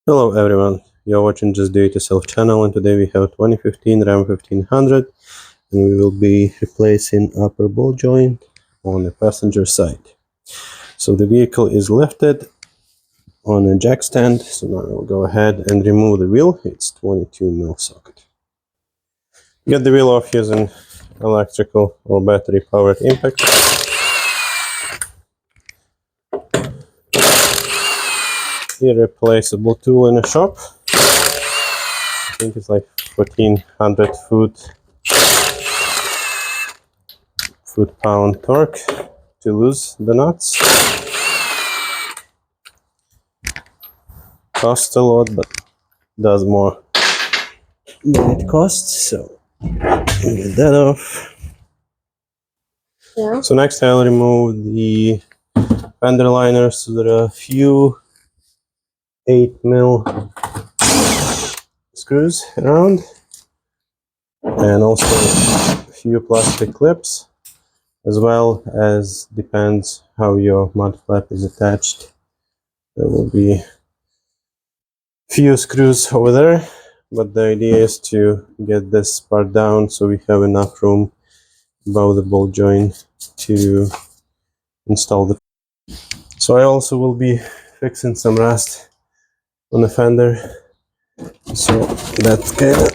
Hello everyone, you're watching Just Do It Yourself channel, and today we have 2015 Ram 1500 and we will be replacing upper ball joint on the passenger side. So the vehicle is lifted on a jack stand, so now I'll go ahead and remove the wheel. It's 22mm socket. Get the wheel off using electrical or battery powered impact. Irreplaceable tool in a shop. I think it's like 1400 foot-pound torque to lose the nuts. Costs a lot, but does more than it costs, so get that off. Yeah. So next I'll remove the fender liners. So there are a few 8mm screws around, and also a few plastic clips, as well as depends how your mud flap is attached. There will be few screws over there, but the idea is to get this part down so we have enough room above the ball joint to install the. So I also will be fixing some rust on the fender, so that's kind of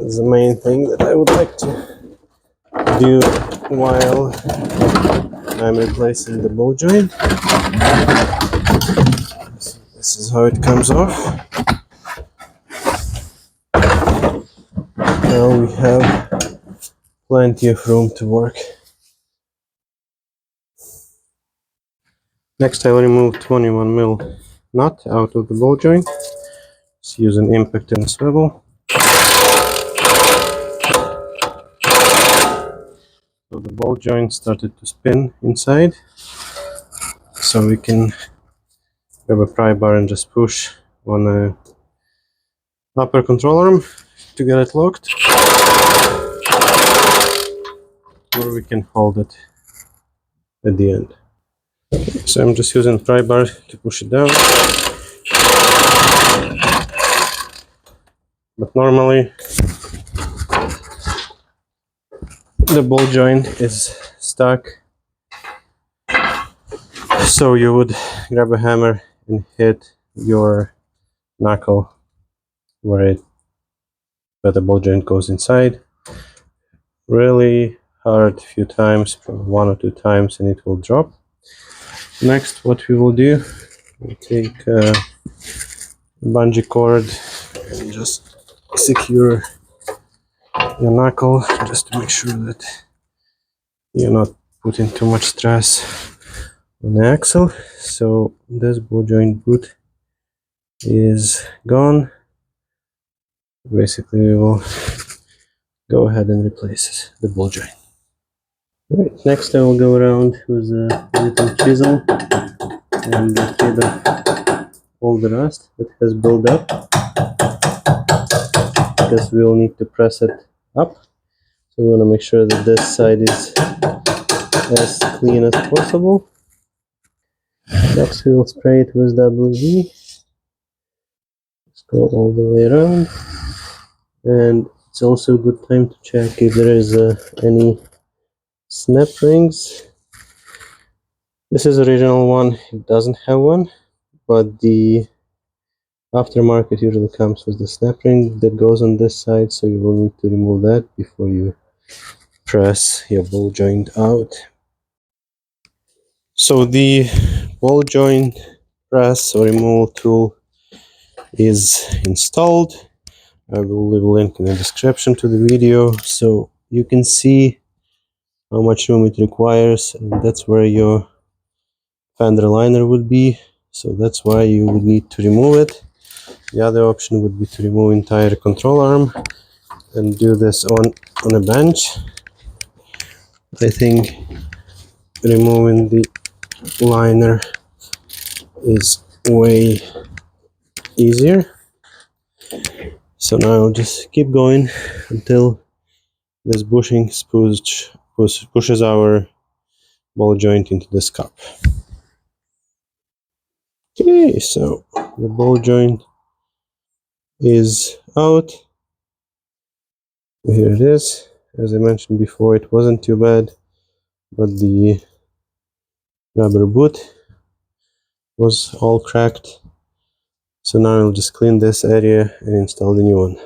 the main thing that I would like to do while I'm replacing the ball joint. So this is how it comes off. Now we have plenty of room to work. Next I will remove 21mm nut out of the ball joint. Just use an impact and swivel. So the ball joint started to spin inside, so we can grab a pry bar and just push on a upper control arm to get it locked, or we can hold it at the end. So I'm just using pry bar to push it down, but normally the ball joint is stuck, so you would grab a hammer and hit your knuckle where the ball joint goes inside really hard a few times, one or two times, and it will drop. Next, what we will do, we'll take a bungee cord and just secure your knuckle, just to make sure that you're not putting too much stress on the axle. So this ball joint boot is gone. Basically, we will go ahead and replace the ball joint. Right, next I will go around with a little chisel and get rid of all the rust that has built up, because we will need to press it up. So we want to make sure that this side is as clean as possible. Next we will spray it with WD. Let's go all the way around, and it's also a good time to check if there is any snap rings. This is original one, it doesn't have one, but the aftermarket usually comes with the snap ring that goes on this side, so you will need to remove that before you press your ball joint out. So the ball joint press or removal tool is installed. I will leave a link in the description to the video so you can see how much room it requires, and that's where your fender liner would be, so that's why you would need to remove it. The other option would be to remove entire control arm and do this on a bench. I think removing the liner is way easier. So now I'll just keep going until this bushing pushes our ball joint into this cup. Okay, so the ball joint is out. Here it is. As I mentioned before, it wasn't too bad, but the rubber boot was all cracked. So now I'll just clean this area and install the new one.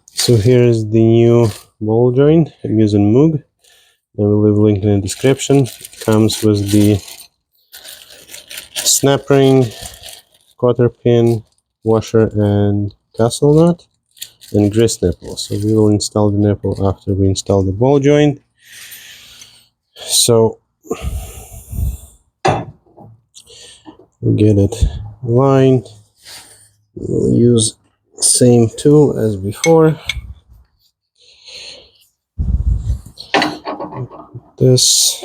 So here is the new ball joint. I'm using Moog. I will leave a link in the description. It comes with the snap ring, cotter pin, washer and castle nut, and grease nipple. So we will install the nipple after we install the ball joint. So we get it aligned. We'll use the same tool as before. This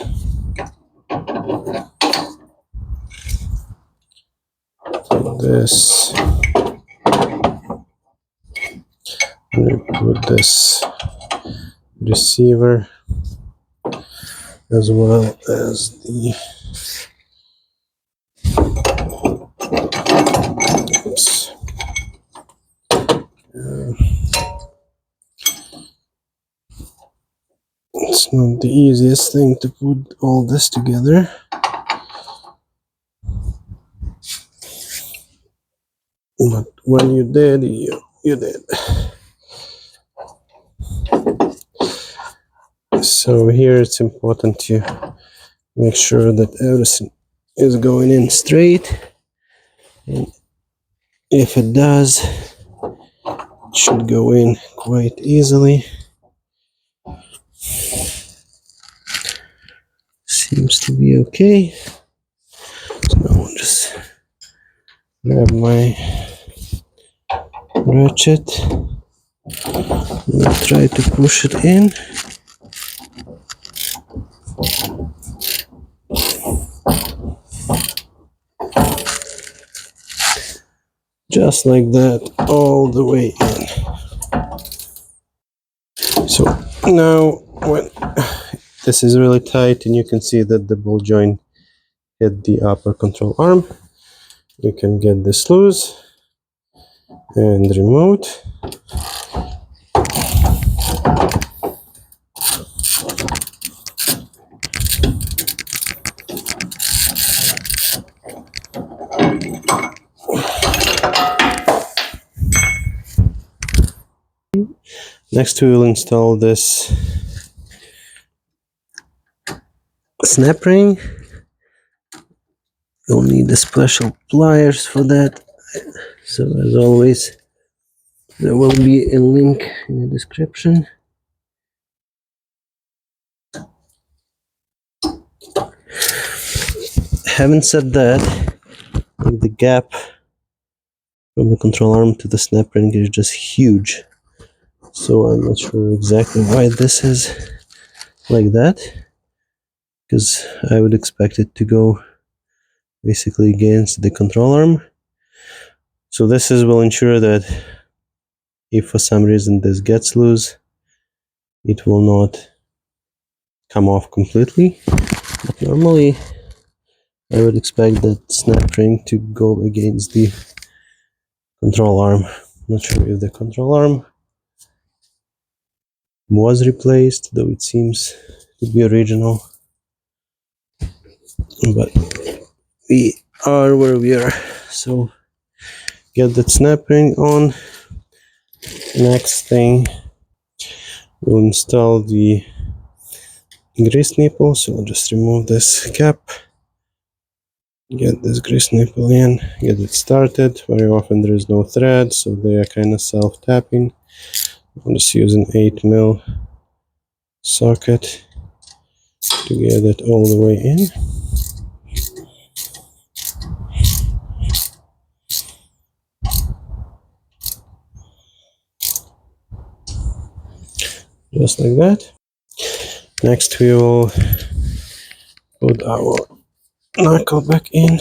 this and we put this receiver as well as the oops. It's not the easiest thing to put all this together. But when you did, you did. So here it's important to make sure that everything is going in straight. And if it does, it should go in quite easily. Seems to be okay. So now I'll just grab my ratchet and try to push it in. Just like that, all the way in. So now when this is really tight and you can see that the ball joint hit the upper control arm, you can get this loose and remove it. Next we will install this snap ring. You'll need the special pliers for that. So as always, there will be a link in the description. Having said that, like the gap from the control arm to the snap ring is just huge. So I'm not sure exactly why this is like that, because I would expect it to go basically against the control arm. So this will ensure that if for some reason this gets loose, it will not come off completely. But normally I would expect that snap ring to go against the control arm. Not sure if the control arm was replaced, though it seems to be original. But we are where we are. So get that snap ring on. Next thing, we'll install the grease nipple. So I'll just remove this cap, get this grease nipple in, get it started. Very often there is no thread, so they are kind of self-tapping. I'm just using 8mm socket to get it all the way in. Just like that. Next we will put our knuckle back in.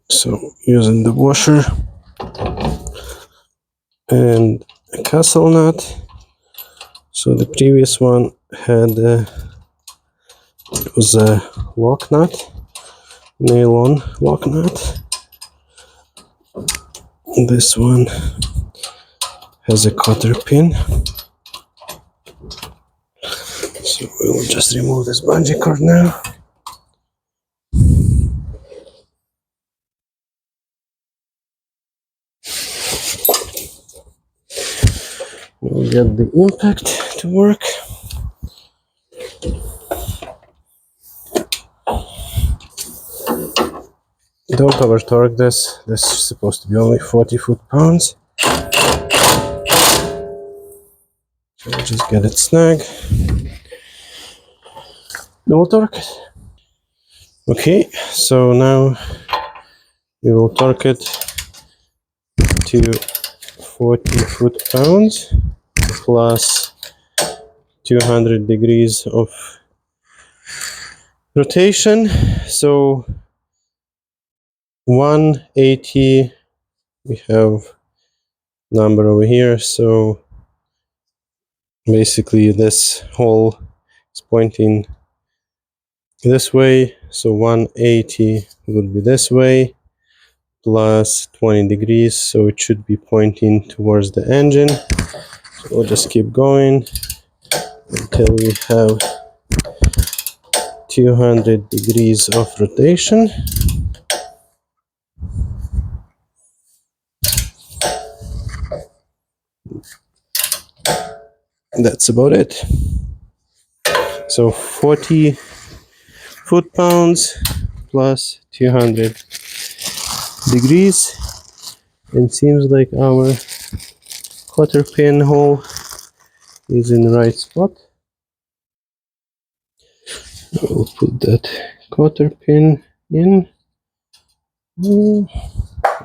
So using the washer and a castle nut, So the previous one had it was a lock nut, nylon lock nut. This one has a cotter pin. So we'll just remove this bungee cord now. We'll get the impact to work. Don't over torque this. This is supposed to be only 40 foot-pounds. So we'll just get it snug. Then we'll torque it. Okay, so now we will torque it to 40 foot-pounds plus 200 degrees of rotation. So 180, we have number over here. So basically this hole is pointing this way. So 180 would be this way plus 20 degrees. So it should be pointing towards the engine. So we'll just keep going until we have 200 degrees of rotation. That's about it. So 40 foot-pounds plus 200 degrees. And seems like our cotter pin hole is in the right spot. We'll put that cotter pin in.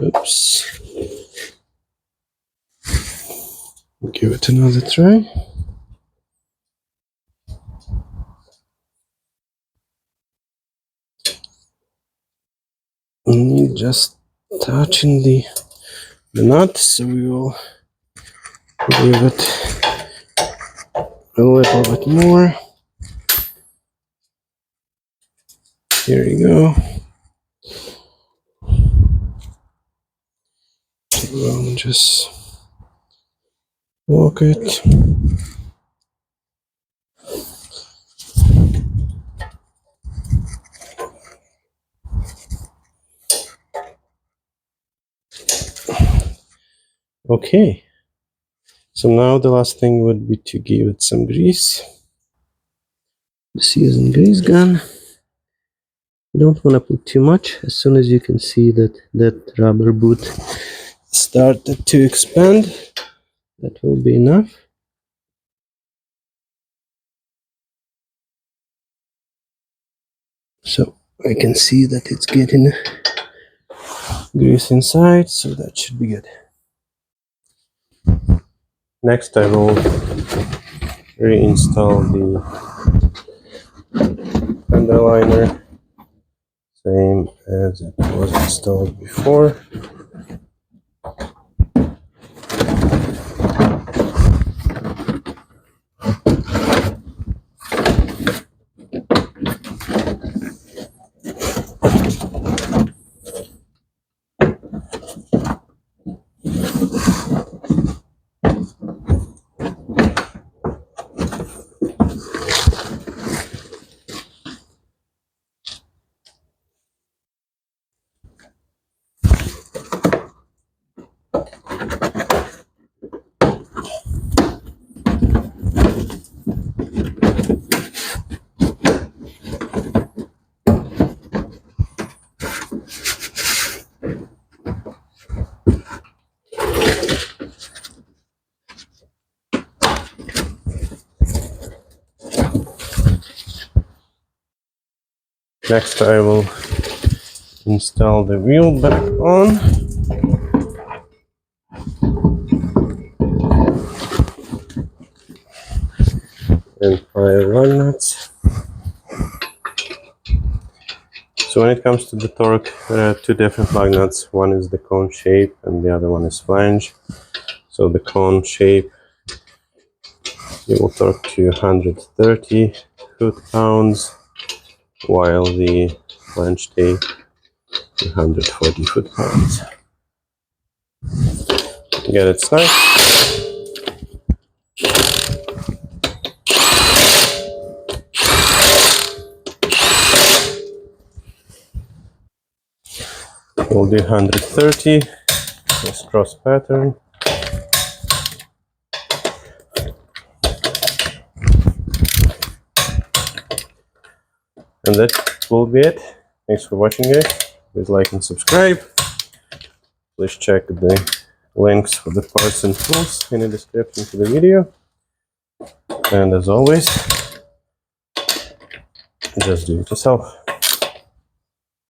Oops. Give it another try. And just touching the nut, so we will give it a little bit more. Here we go. We'll just lock it. Okay, so now the last thing would be to give it some grease. Just using grease gun. You don't want to put too much. As soon as you can see that rubber boot started to expand, that will be enough. So I can see that it's getting grease inside, so that should be good. Next I will reinstall the fender liner, same as it was installed before. Next I will install the wheel back on. And fire lug nuts. So when it comes to the torque, there are two different lug nuts. One is the cone shape and the other one is flange. So the cone shape it will torque to 130 foot-pounds, while the flange tape 140 foot-pounds. Get it snug. We'll do 130, this cross pattern. And that will be it. Thanks for watching, guys. Please like and subscribe. Please check the links for the parts and tools in the description to the video. And as always, just do it yourself.